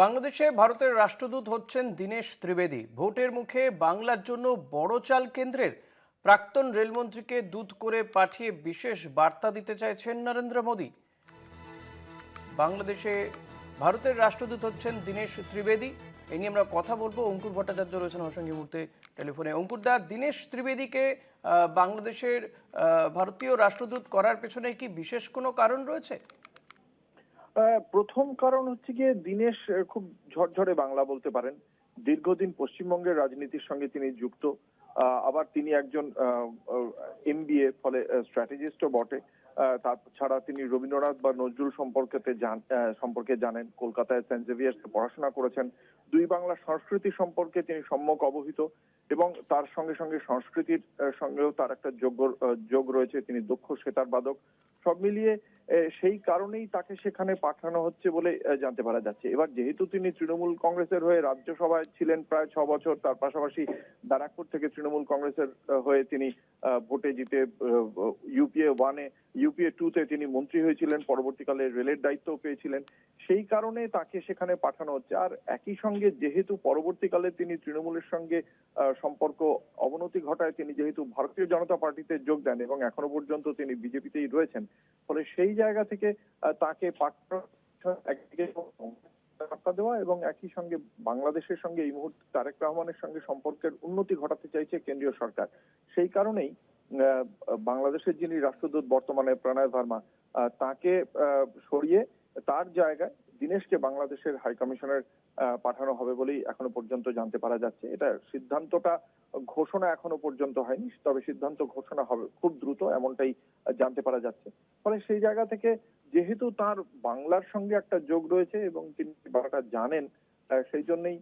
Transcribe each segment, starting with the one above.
বাংলাদেশে ভারতের রাষ্ট্রদূত হচ্ছেন দীনেশ ত্রিবেদী। ভোটের মুখে বাংলার জন্য বড় চাল কেন্দ্রের। প্রাক্তন রেলমন্ত্রীকে দূত করে পাঠিয়ে বিশেষ বার্তা দিতে চাইছেন নরেন্দ্র মোদী। বাংলাদেশে ভারতের রাষ্ট্রদূত হচ্ছেন দীনেশ ত্রিবেদী। এ নিয়ে আমরা কথা বলবো। অঙ্কুর ভট্টাচার্য রয়েছেন আমার সঙ্গে মুহূর্তে টেলিফোনে। অঙ্কুর দা, দীনেশ ত্রিবেদীকে বাংলাদেশের ভারতীয় রাষ্ট্রদূত করার পেছনে কি বিশেষ কোনো কারণ রয়েছে? প্রথম কারণ হচ্ছে গিয়ে দীনেশ খুব ঝরঝরে বাংলা বলতে পারেন। দীর্ঘদিন পশ্চিমবঙ্গের রাজনীতির সঙ্গে তিনি যুক্ত। আবার তিনি একজন এমবিএ, ফলে স্ট্র্যাটেজিস্টও বটে। তাছাড়া তিনি রবীন্দ্রনাথ বা নজরুল সম্পর্কে জানেন। কলকাতায় সেন্ট জেভিয়ার্সে পড়াশোনা করেছেন। দুই বাংলা সংস্কৃতি সম্পর্কে তিনি সম্যক অবহিত এবং তার সঙ্গে সঙ্গে সংস্কৃতির সঙ্গেও তার একটা যোগ রয়েছে। তিনি দক্ষ সেতার বাদক। সব মিলিয়ে সেই কারণেই তাকে সেখানে পাঠানো হচ্ছে বলে জানতে পারা যাচ্ছে। এবার যেহেতু তিনি তৃণমূল কংগ্রেসের হয়ে রাজ্যসভায় ছিলেন প্রায় 6 বছর, তার পাশাপাশি ব্যারাকপুর থেকে তৃণমূল কংগ্রেসের হয়ে তিনি ভোটে জিতে ইউপিএ 2-তে তিনি মন্ত্রী হয়েছিলেন, পরবর্তীকালে রেলের দায়িত্বও পেয়েছিলেন। সেই কারণে তাকে সেখানে পাঠানো হচ্ছে। আর একই সঙ্গে যেহেতু পরবর্তীকালে তিনি তৃণমূলের সঙ্গে সম্পর্ক অবনতি ঘটায়, তিনি যেহেতু ভারতীয় জনতা পার্টিতে যোগ দেন এবং এখনো পর্যন্ত তিনি বিজেপিতেই রয়েছেন, ফলে সেই জায়গা থেকে তাকে একদিকে বার্তা দেওয়া এবং একই সঙ্গে বাংলাদেশের সঙ্গে এই মুহূর্তে তারেক রহমানের সঙ্গে সম্পর্কের উন্নতি ঘটাতে চাইছে কেন্দ্রীয় সরকার। সেই কারণেই বাংলাদেশের যিনি রাষ্ট্রদূত বর্তমানে প্রণয় ভার্মা, তাকে সরিয়ে তার জায়গায় দীনেশকে বাংলাদেশের হাই কমিশনের পাঠানো হবে বলেই এখনো পর্যন্ত জানতে পারা যাচ্ছে। এটা সিদ্ধান্তটা ঘোষণা এখনো পর্যন্ত হয়নি, তবে সিদ্ধান্ত ঘোষণা হবে খুব দ্রুত, এমনটাই জানতে পারা যাচ্ছে। ফলে সেই জায়গা থেকে যেহেতু তার বাংলার সঙ্গে একটা যোগ রয়েছে এবং তিনি বাংলাটা জানেন, সেই জন্যই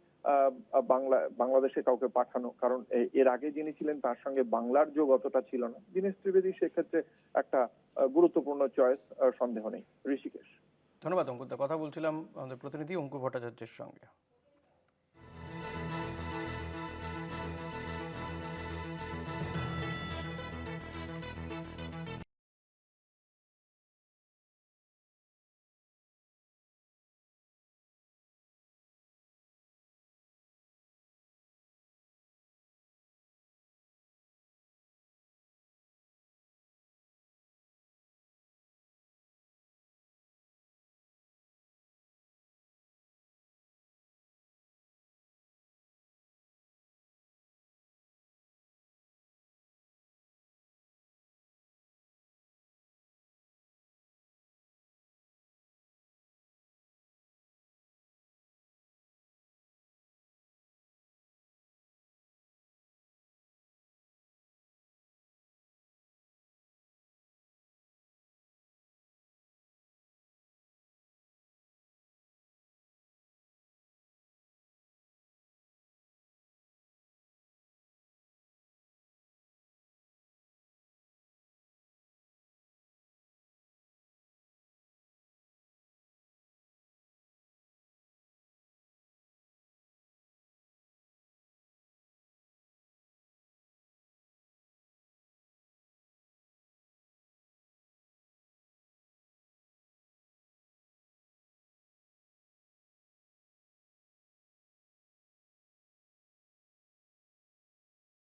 বাংলাদেশে কাউকে পাঠানো। কারণ এর আগে যিনি ছিলেন তার সঙ্গে বাংলার যোগ অতটা ছিল না। দীনেশ ত্রিবেদী সেক্ষেত্রে একটা গুরুত্বপূর্ণ চয়েস, সন্দেহ নেই। ঋষিকেশ। ধন্যবাদ অঙ্কুর দা। কথা বলছিলাম আমাদের প্রতিনিধি অঙ্কুর ভট্টাচার্যের সঙ্গে।